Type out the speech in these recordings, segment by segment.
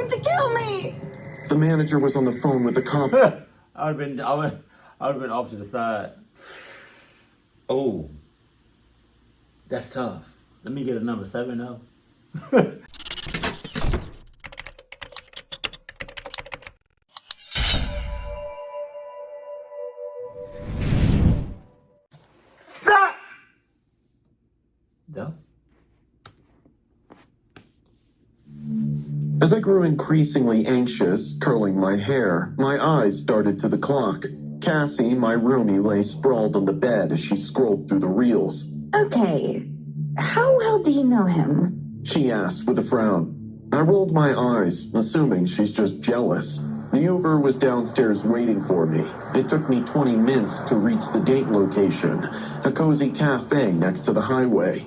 trying to kill me. The manager was on the phone with the cop. I would have been off to the side. Oh, that's tough. Let me get a number 7-0. Stop! No. As I grew increasingly anxious, curling my hair, my eyes darted to the clock. Cassie, my roomie, lay sprawled on the bed as she scrolled through the reels. Okay, how well do you know him? She asked with a frown. I rolled my eyes, assuming she's just jealous. The Uber was downstairs waiting for me. It took me 20 minutes to reach the date location, a cozy cafe next to the highway.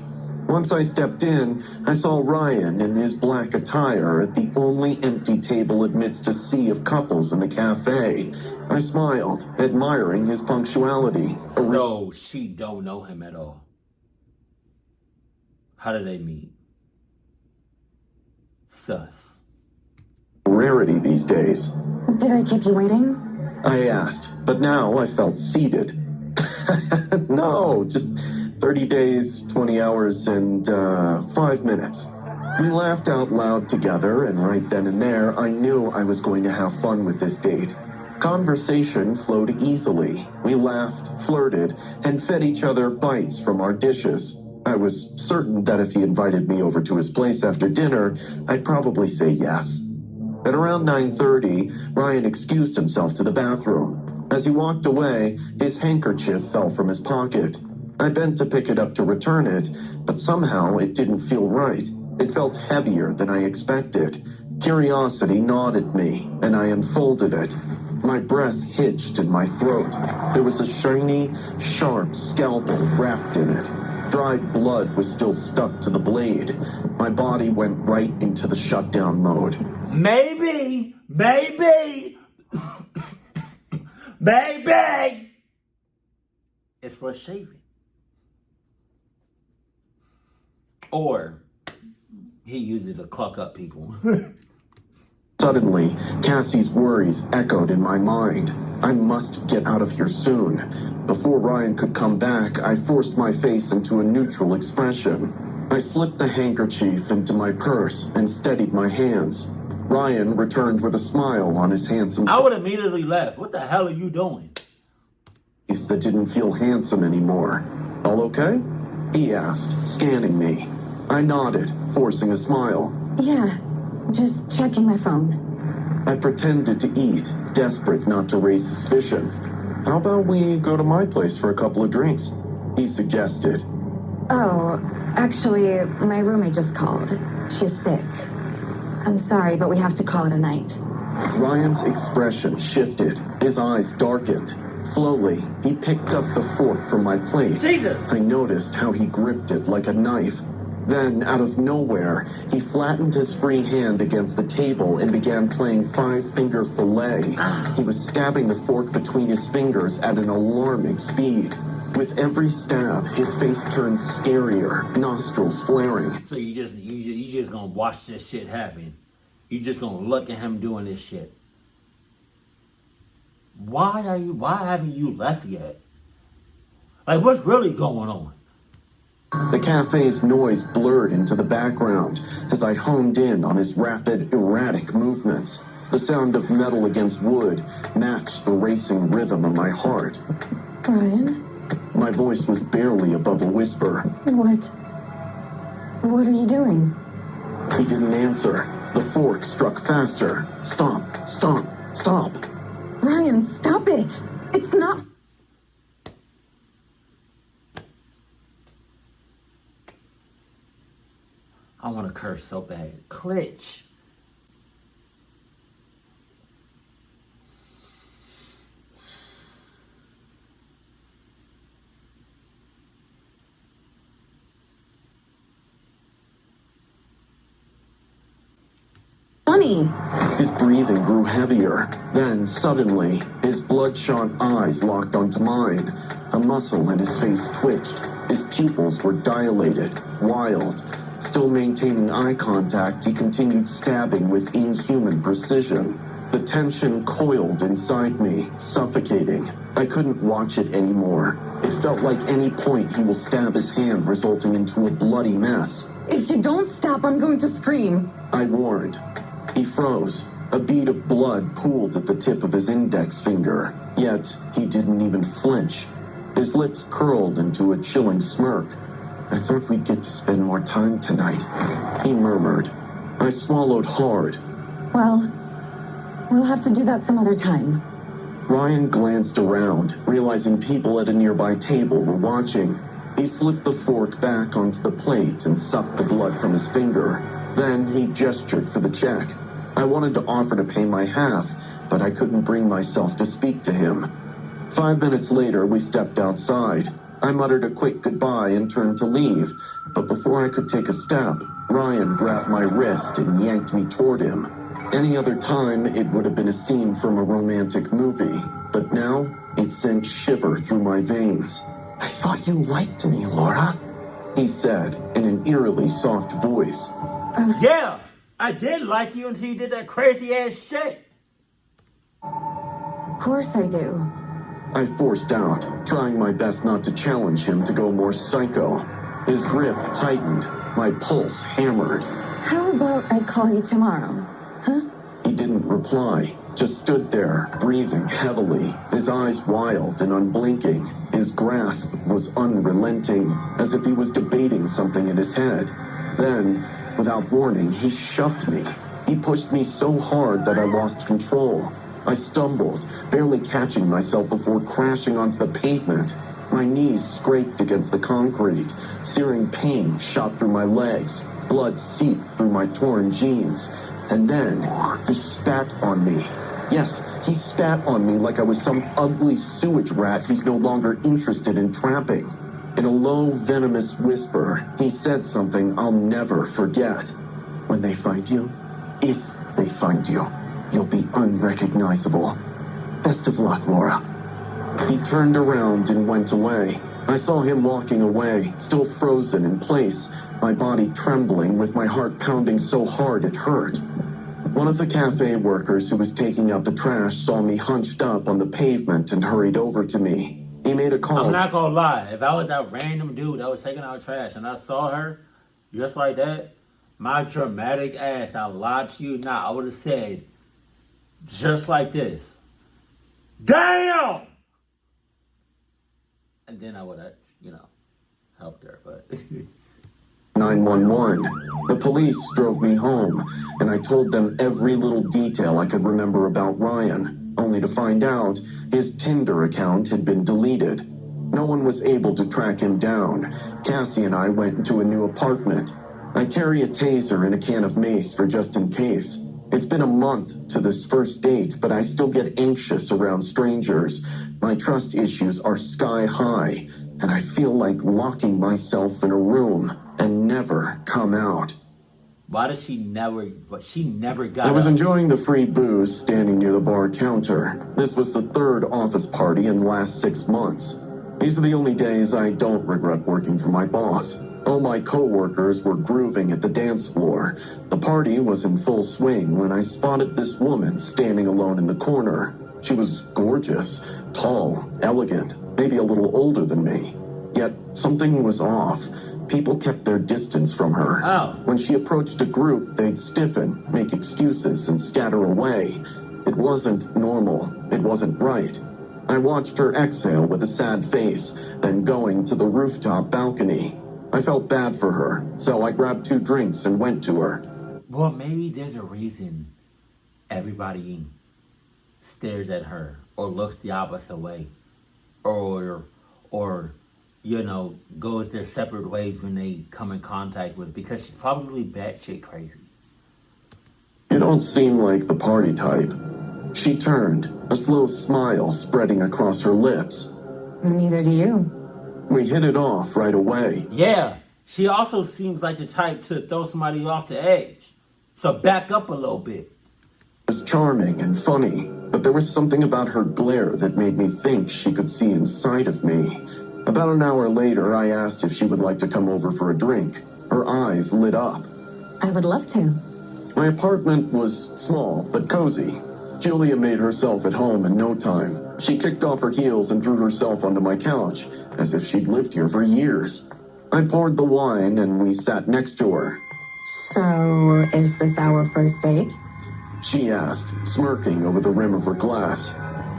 Once I stepped in, I saw Ryan in his black attire at the only empty table amidst a sea of couples in the cafe. I smiled, admiring his punctuality. So she don't know him at all. How did they meet? Sus. Rarity these days. Did I keep you waiting? I asked, but now I felt seated. No, just 30 days, 20 hours, and 5 minutes. We laughed out loud together, and right then and there, I knew I was going to have fun with this date. Conversation flowed easily. We laughed, flirted, and fed each other bites from our dishes. I was certain that if he invited me over to his place after dinner, I'd probably say yes. At around 9:30, Ryan excused himself to the bathroom. As he walked away, his handkerchief fell from his pocket. I bent to pick it up to return it, but somehow it didn't feel right. It felt heavier than I expected. Curiosity gnawed at me, and I unfolded it. My breath hitched in my throat. There was a shiny, sharp scalpel wrapped in it. Dried blood was still stuck to the blade. My body went right into the shutdown mode. Maybe, it's for shaving. Or he used it to cluck up people. Suddenly, Cassie's worries echoed in my mind. I must get out of here soon. Before Ryan could come back, I forced my face into a neutral expression. I slipped the handkerchief into my purse and steadied my hands. Ryan returned with a smile on his handsome I would immediately left. What the hell are you doing? face that didn't feel handsome anymore. All okay? He asked, scanning me. I nodded, forcing a smile. Yeah, just checking my phone. I pretended to eat, desperate not to raise suspicion. How about we go to my place for a couple of drinks? He suggested. Oh, actually, my roommate just called. She's sick. I'm sorry, but we have to call it a night. Ryan's expression shifted. His eyes darkened. Slowly, he picked up the fork from my plate. Jesus! I noticed how he gripped it like a knife. Then, out of nowhere, he flattened his free hand against the table and began playing five-finger fillet. He was stabbing the fork between his fingers at an alarming speed. With every stab, his face turned scarier, nostrils flaring. So you just gonna watch this shit happen. You just gonna look at him doing this shit. Why haven't you left yet? Like, what's really going on? The cafe's noise blurred into the background as I honed in on his rapid, erratic movements. The sound of metal against wood matched the racing rhythm of my heart. Ryan? My voice was barely above a whisper. What are you doing? He didn't answer. The fork struck faster. Stop, stop, stop. Ryan, stop it! It's not... I want to curse so bad. Klitsch. Funny. His breathing grew heavier. Then, suddenly, his bloodshot eyes locked onto mine. A muscle in his face twitched. His pupils were dilated, wild. Still maintaining eye contact, he continued stabbing with inhuman precision. The tension coiled inside me, suffocating. I couldn't watch it anymore. It felt like any point he will stab his hand, resulting into a bloody mess. If you don't stop, I'm going to scream. I warned. He froze. A bead of blood pooled at the tip of his index finger. Yet, he didn't even flinch. His lips curled into a chilling smirk. I thought we'd get to spend more time tonight, he murmured. I swallowed hard. Well, we'll have to do that some other time. Ryan glanced around, realizing people at a nearby table were watching. He slipped the fork back onto the plate and sucked the blood from his finger. Then he gestured for the check. I wanted to offer to pay my half, but I couldn't bring myself to speak to him. 5 minutes later, we stepped outside. I muttered a quick goodbye and turned to leave, but before I could take a step, Ryan grabbed my wrist and yanked me toward him. Any other time, it would have been a scene from a romantic movie, but now it sent shiver through my veins. I thought you liked me, Laura, he said in an eerily soft voice. Yeah, I did like you until you did that crazy ass shit. Of course I do. I forced out, trying my best not to challenge him to go more psycho. His grip tightened, my pulse hammered. How about I call you tomorrow? Huh? He didn't reply, just stood there, breathing heavily, his eyes wild and unblinking. His grasp was unrelenting, as if he was debating something in his head. Then, without warning, he shoved me. He pushed me so hard that I lost control. I stumbled, barely catching myself before crashing onto the pavement. My knees scraped against the concrete. Searing pain shot through my legs. Blood seeped through my torn jeans. And then he spat on me. Yes, he spat on me like I was some ugly sewage rat he's no longer interested in trapping. In a low, venomous whisper, he said something I'll never forget. When they find you, if they find you, you'll be unrecognizable. Best of luck, Laura. He turned around and went away. I saw him walking away, still frozen in place, my body trembling with my heart pounding so hard it hurt. One of the cafe workers who was taking out the trash saw me hunched up on the pavement and hurried over to me. He made a call. I'm not gonna lie, if I was that random dude that was taking out trash and I saw her just like that, my dramatic ass, I lied to you not, I would have said, just like this, damn! And then I would have, helped her, but... 911. The police drove me home, and I told them every little detail I could remember about Ryan, only to find out his Tinder account had been deleted. No one was able to track him down. Cassie and I went into a new apartment. I carry a taser and a can of mace for just in case. It's been a month to this first date, but I still get anxious around strangers. My trust issues are sky high, and I feel like locking myself in a room and never come out. Why does she never got I was up? enjoying the free booze standing near the bar counter. This was the third office party in the last 6 months. These are the only days I don't regret working for my boss. All my co-workers were grooving at the dance floor. The party was in full swing when I spotted this woman standing alone in the corner. She was gorgeous, tall, elegant, maybe a little older than me. Yet something was off. People kept their distance from her. Oh. When she approached a group, they'd stiffen, make excuses, and scatter away. It wasn't normal. It wasn't right. I watched her exhale with a sad face, then going to the rooftop balcony. I felt bad for her, so I grabbed 2 drinks and went to her. Well, maybe there's a reason everybody stares at her or looks the opposite way or goes their separate ways when they come in contact with, because she's probably batshit crazy. You don't seem like the party type. She turned, a slow smile spreading across her lips. Neither do you. We hit it off right away. Yeah, she also seems like the type to throw somebody off the edge. So back up a little bit. It was charming and funny, but there was something about her glare that made me think she could see inside of me. About an hour later, I asked if she would like to come over for a drink. Her eyes lit up. I would love to. My apartment was small but cozy. Julia made herself at home in no time. She kicked off her heels and threw herself onto my couch, as if she'd lived here for years. I poured the wine and we sat next to her. So, is this our first date? She asked, smirking over the rim of her glass.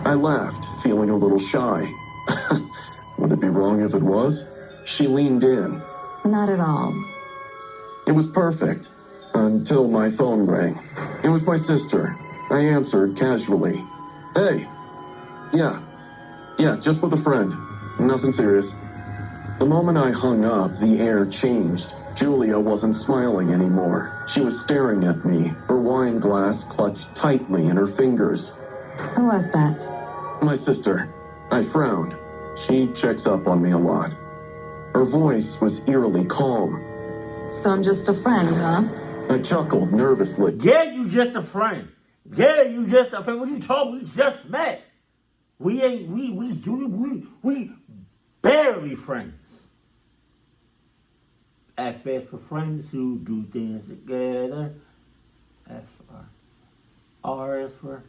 I laughed, feeling a little shy. Would it be wrong if it was? She leaned in. Not at all. It was perfect, until my phone rang. It was my sister. I answered casually. Hey. Yeah, just with a friend. Nothing serious. The moment I hung up, the air changed. Julia wasn't smiling anymore. She was staring at me, her wine glass clutched tightly in her fingers. Who was that? My sister. I frowned. She checks up on me a lot. Her voice was eerily calm. So I'm just a friend, huh? I chuckled nervously. Yeah, you just a friend. Yeah, you just a friend. What you told me? We just met. We barely friends. F is for friends who do things together. R is for...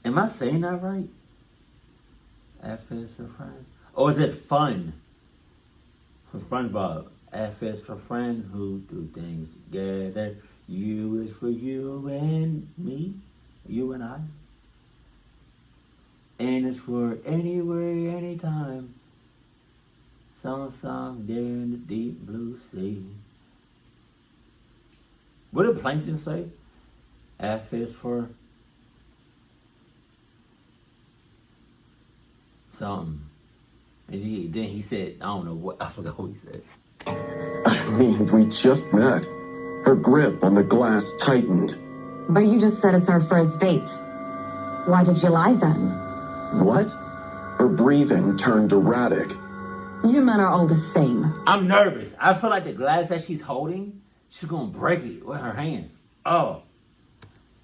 Am I saying that right? F is for friends. Or is it fun? For SpongeBob. F is for friend who do things together. U is for you and me. You and I. N is for anywhere, anytime. Song there in the deep blue sea. What did Plankton say? F is for something. And then he said, I don't know what, I forgot what he said. I mean, we just met. Her grip on the glass tightened. But you just said it's our first date. Why did you lie then? What? Her breathing turned erratic. You men are all the same. I'm nervous. I feel like the glass that she's holding, she's gonna break it with her hands. Oh.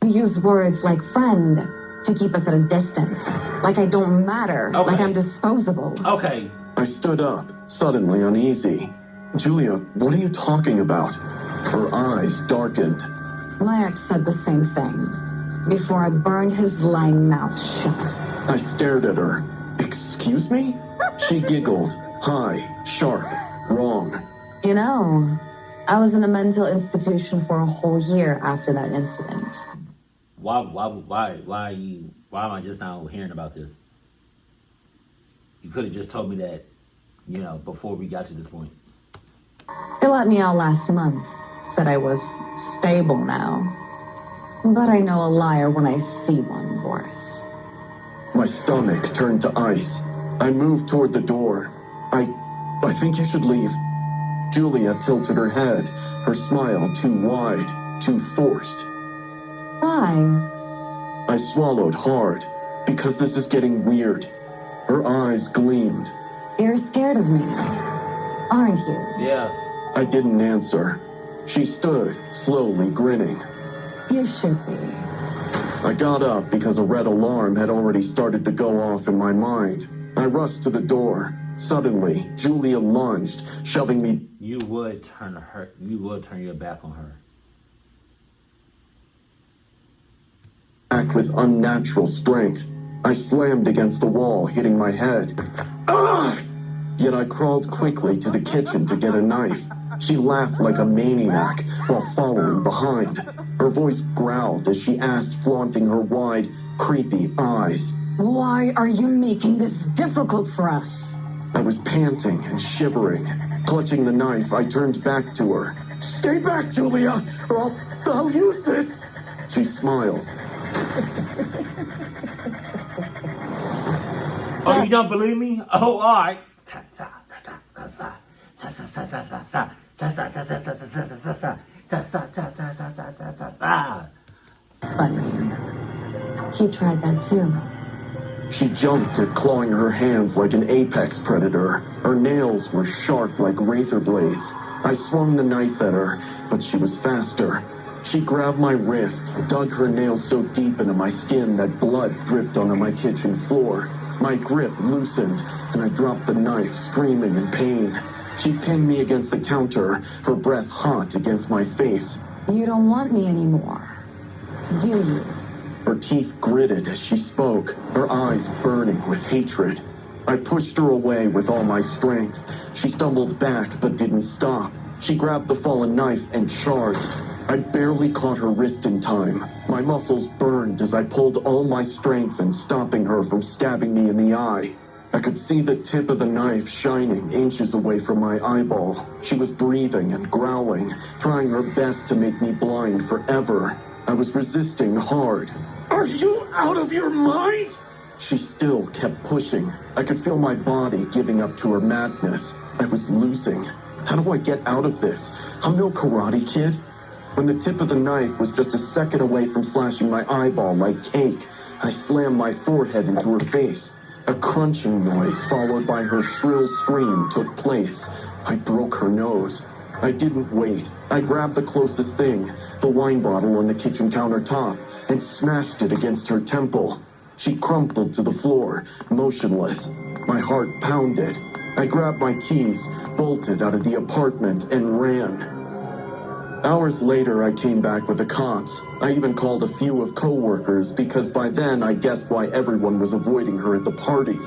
You use words like friend to keep us at a distance. Like I don't matter. Okay. Like I'm disposable. Okay. I stood up, suddenly uneasy. Julia, what are you talking about? Her eyes darkened. My ex said the same thing. Before I burned his lying mouth shut. I stared at her. Excuse me? She giggled. High, sharp, wrong. You know, I was in a mental institution for a whole year after that incident. Why am I just now hearing about this? You could have just told me that, before we got to this point. They let me out last month. Said I was stable now. But I know a liar when I see one, Boris. My stomach turned to ice. I moved toward the door. I think you should leave. Julia tilted her head, her smile too wide, too forced. Why? I swallowed hard, because this is getting weird. Her eyes gleamed. You're scared of me, aren't you? Yes. I didn't answer. She stood, slowly grinning. You should be. I got up because a red alarm had already started to go off in my mind. I rushed to the door. Suddenly, Julia lunged, shoving me. You would turn your back on her. Back with unnatural strength. I slammed against the wall, hitting my head. Ah! Yet I crawled quickly to the kitchen to get a knife. She laughed like a maniac while following behind. Her voice growled as she asked, flaunting her wide, creepy eyes. Why are you making this difficult for us? I was panting and shivering. Clutching the knife, I turned back to her. Stay back, Julia, or I'll use this. She smiled. Oh, you don't believe me? Oh, all right. It's funny. He tried that too. She jumped at clawing her hands like an apex predator. Her nails were sharp like razor blades. I swung the knife at her, but she was faster. She grabbed my wrist, dug her nails so deep into my skin that blood dripped onto my kitchen floor. My grip loosened, and I dropped the knife, screaming in pain. She pinned me against the counter, her breath hot against my face. You don't want me anymore, do you? Her teeth gritted as she spoke, her eyes burning with hatred. I pushed her away with all my strength. She stumbled back, but didn't stop. She grabbed the fallen knife and charged. I barely caught her wrist in time. My muscles burned as I pulled all my strength in stopping her from stabbing me in the eye. I could see the tip of the knife shining inches away from my eyeball. She was breathing and growling, trying her best to make me blind forever. I was resisting hard. Are you out of your mind? She still kept pushing. I could feel my body giving up to her madness. I was losing. How do I get out of this? I'm no karate kid. When the tip of the knife was just a second away from slashing my eyeball like cake, I slammed my forehead into her face. A crunching noise followed by her shrill scream took place. I broke her nose. I didn't wait. I grabbed the closest thing, the wine bottle on the kitchen countertop, and smashed it against her temple. She crumpled to the floor, motionless. My heart pounded. I grabbed my keys, bolted out of the apartment, and ran. Hours later, I came back with the cops. I even called a few of co-workers because by then I guessed why everyone was avoiding her at the party.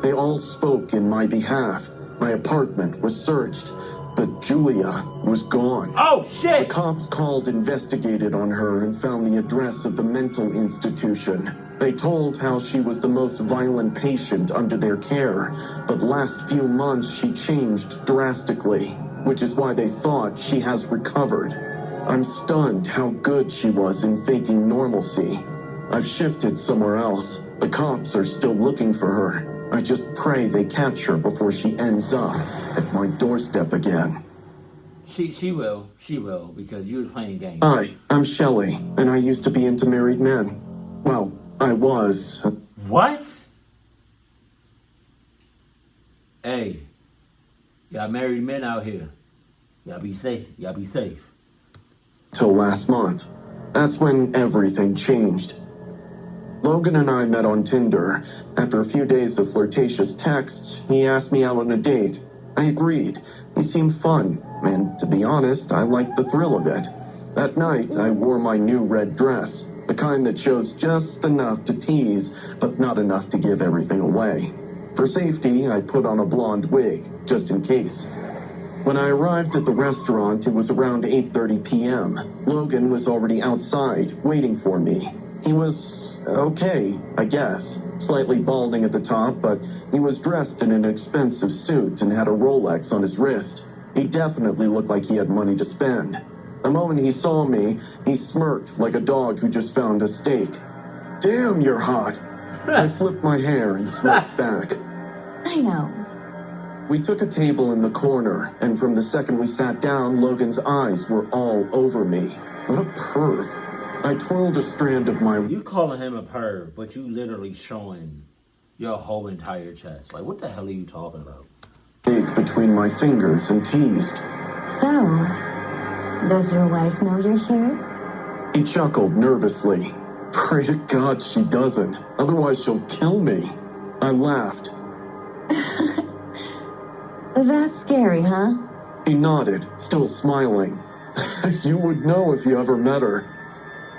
They all spoke in my behalf. My apartment was searched, but Julia was gone. Oh, The shit! cops called, investigated on her, and found the address of the mental institution. They told how she was the most violent patient under their care, but last few months she changed drastically, which is why they thought she has recovered. I'm stunned how good she was in faking normalcy. I've shifted somewhere else. The cops are still looking for her. I just pray they catch her before she ends up at my doorstep again. She will, because you was playing games. Hi, I'm Shelley, and I used to be into married men. Well, I was. What? Hey, y'all married men out here. Y'all be safe. Y'all be safe. Till last month. That's when everything changed. Logan and I met on Tinder. After a few days of flirtatious texts, he asked me out on a date. I agreed. He seemed fun, and to be honest, I liked the thrill of it. That night, I wore my new red dress, the kind that shows just enough to tease, but not enough to give everything away. For safety, I put on a blonde wig, just in case. When I arrived at the restaurant, it was around 8:30 p.m. Logan was already outside, waiting for me. He was okay, I guess. Slightly balding at the top, but he was dressed in an expensive suit and had a Rolex on his wrist. He definitely looked like he had money to spend. The moment he saw me, he smirked like a dog who just found a steak. Damn, you're hot. I flipped my hair and smirked back. I know. We took a table in the corner, and from the second we sat down, Logan's eyes were all over me. What a perv. I twirled a strand of my You calling him a perv, but you literally showing your whole entire chest. Like, what the hell are you talking about? wig between my fingers and teased. So, does your wife know you're here? He chuckled nervously. Pray to God she doesn't, otherwise she'll kill me. I laughed. That's scary, huh? He nodded, still smiling. You would know if you ever met her.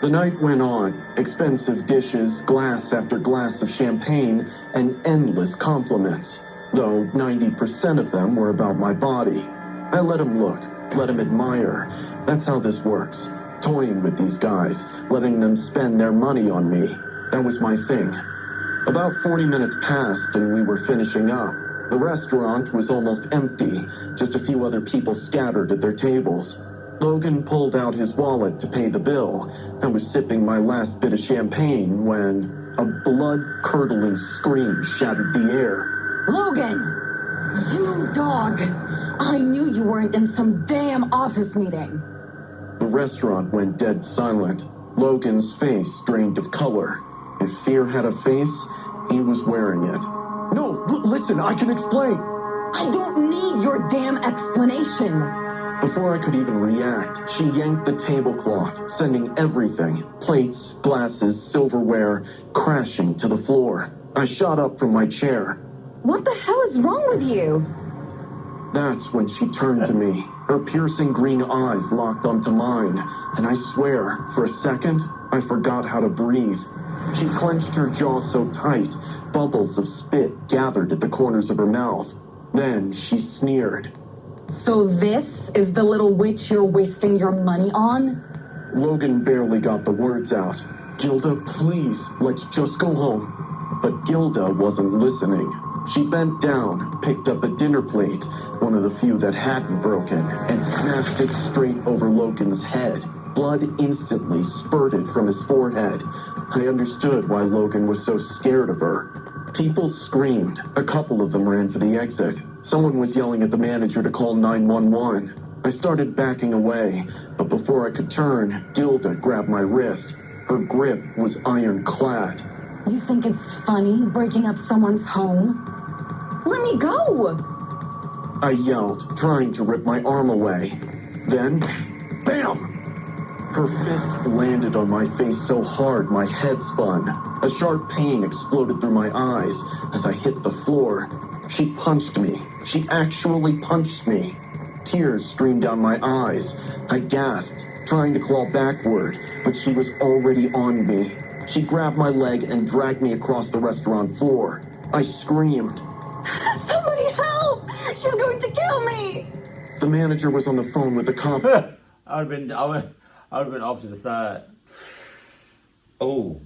The night went on, expensive dishes, glass after glass of champagne, and endless compliments, though 90% of them were about my body. I let him look, let him admire. That's how this works. Toying with these guys, letting them spend their money on me. That was my thing. About 40 minutes passed and we were finishing up. The restaurant was almost empty, just a few other people scattered at their tables. Logan pulled out his wallet to pay the bill. I was sipping my last bit of champagne when a blood-curdling scream shattered the air. Logan! You dog! I knew you weren't in some damn office meeting. The restaurant went dead silent. Logan's face drained of color. If fear had a face, he was wearing it. No, listen, I can explain. I don't need your damn explanation. Before I could even react, she yanked the tablecloth, sending everything, plates, glasses, silverware, crashing to the floor. I shot up from my chair. What the hell is wrong with you? That's when she turned to me. Her piercing green eyes locked onto mine, and I swear, for a second, I forgot how to breathe. She clenched her jaw so tight, bubbles of spit gathered at the corners of her mouth. Then she sneered. So this is the little witch you're wasting your money on? Logan barely got the words out. Gilda, please, let's just go home. But Gilda wasn't listening. She bent down, picked up a dinner plate, one of the few that hadn't broken, and smashed it straight over Logan's head. Blood instantly spurted from his forehead. I understood why Logan was so scared of her. People screamed. A couple of them ran for the exit. Someone was yelling at the manager to call 911. I started backing away, but before I could turn, Gilda grabbed my wrist. Her grip was ironclad. You think it's funny breaking up someone's home? Let me go! I yelled, trying to rip my arm away. Then, bam! Her fist landed on my face so hard my head spun. A sharp pain exploded through my eyes as I hit the floor. She punched me. She actually punched me. Tears streamed down my eyes. I gasped, trying to claw backward, but she was already on me. She grabbed my leg and dragged me across the restaurant floor. I screamed. Somebody help! She's going to kill me! The manager was on the phone with the cop. I would have been off to the side. Oh,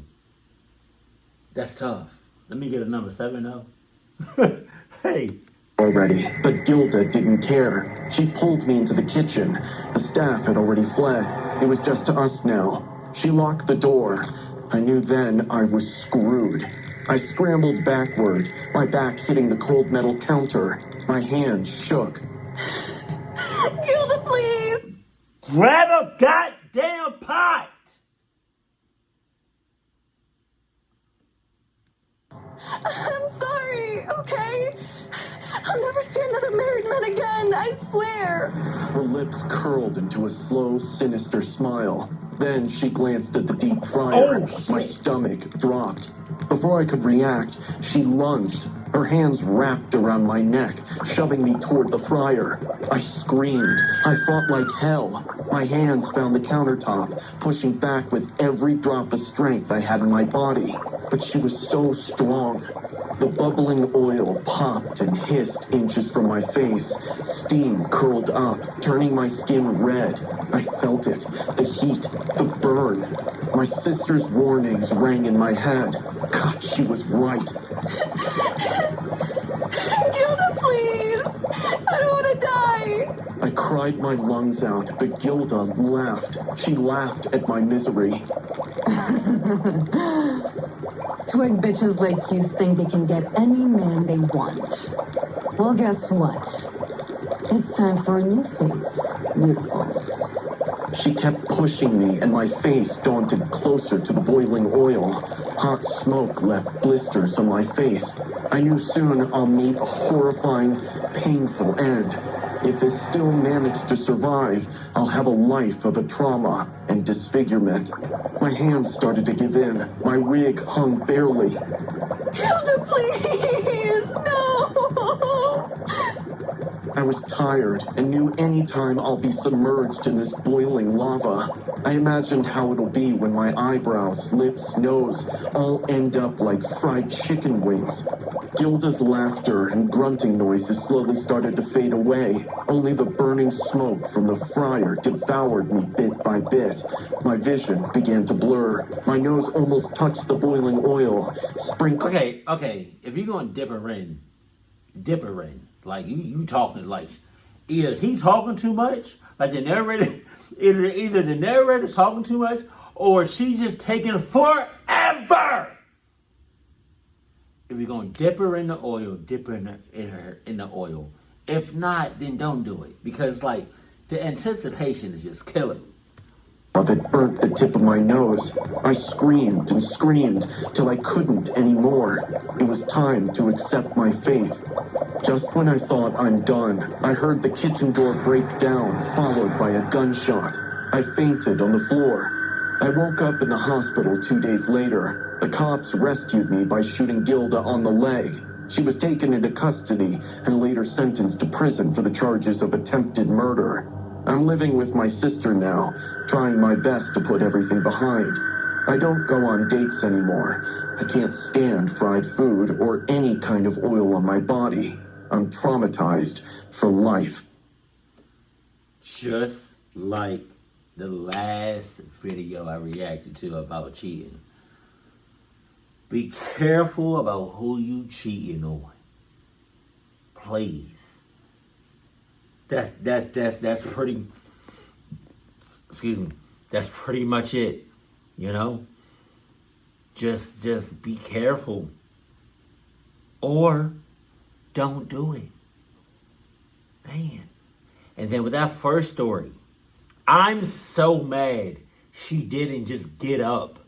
that's tough. Let me get a number 7-0. Hey. Already, but Gilda didn't care. She pulled me into the kitchen. The staff had already fled. It was just us now. She locked the door. I knew then I was screwed. I scrambled backward, my back hitting the cold metal counter. My hands shook. Gilda, please! Grab a goddamn pot! I'm sorry, okay? I'll never see another married man again, I swear. Her lips curled into a slow, sinister smile. Then she glanced at the deep fryer. Oh, shit. My stomach dropped. Before I could react, she lunged. Her hands wrapped around my neck, shoving me toward the fryer. I screamed. I fought like hell. My hands found the countertop, pushing back with every drop of strength I had in my body. But she was so strong. The bubbling oil popped and hissed inches from my face. Steam curled up, turning my skin red. I felt it, the heat, the burn. My sister's warnings rang in my head. God, she was right. Gilda, please! I don't want to die! I cried my lungs out, but Gilda laughed. She laughed at my misery. Twig bitches like you think they can get any man they want. Well, guess what? It's time for a new face, beautiful. She kept pushing me, and my face daunted closer to the boiling oil. Hot smoke left blisters on my face. I knew soon I'll meet a horrifying, painful end. If I still manage to survive, I'll have a life of a trauma and disfigurement. My hands started to give in. My wig hung barely. Gilda, please! No! I was tired and knew any time I'll be submerged in this boiling lava. I imagined how it'll be when my eyebrows, lips, nose all end up like fried chicken wings. Gilda's laughter and grunting noises slowly started to fade away. Only the burning smoke from the fryer devoured me bit by bit. My vision began to blur. My nose almost touched the boiling oil. Okay. If you're gonna dip her in. Like you talking like either he's talking too much, like the narrator, either the narrator's talking too much, or she's just taking forever. If you're gonna dip her in the oil, dip her in the oil. If not, then don't do it, because like the anticipation is just killing me. Of it burnt the tip of my nose. I screamed and screamed till I couldn't anymore. It was time to accept my fate. Just when I thought I'm done, I heard the kitchen door break down, followed by a gunshot. I fainted on the floor. I woke up in the hospital 2 days later. The cops rescued me by shooting Gilda on the leg. She was taken into custody and later sentenced to prison for the charges of attempted murder. I'm living with my sister now, trying my best to put everything behind. I don't go on dates anymore. I can't stand fried food or any kind of oil on my body. I'm traumatized for life. Just like the last video I reacted to about cheating. Be careful about who you cheating on. Please. That's pretty, excuse me, that's pretty much it. You know? Just be careful. Or don't do it. Man. And then with that first story, I'm so mad she didn't just get up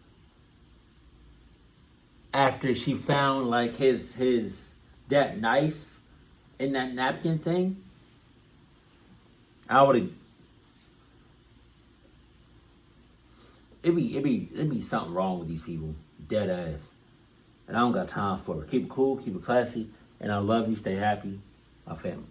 after she found like that knife in that napkin thing. I would have. It'd be something wrong with these people, dead ass. And I don't got time for it. Keep it cool, keep it classy, and I love you. Stay happy, my family.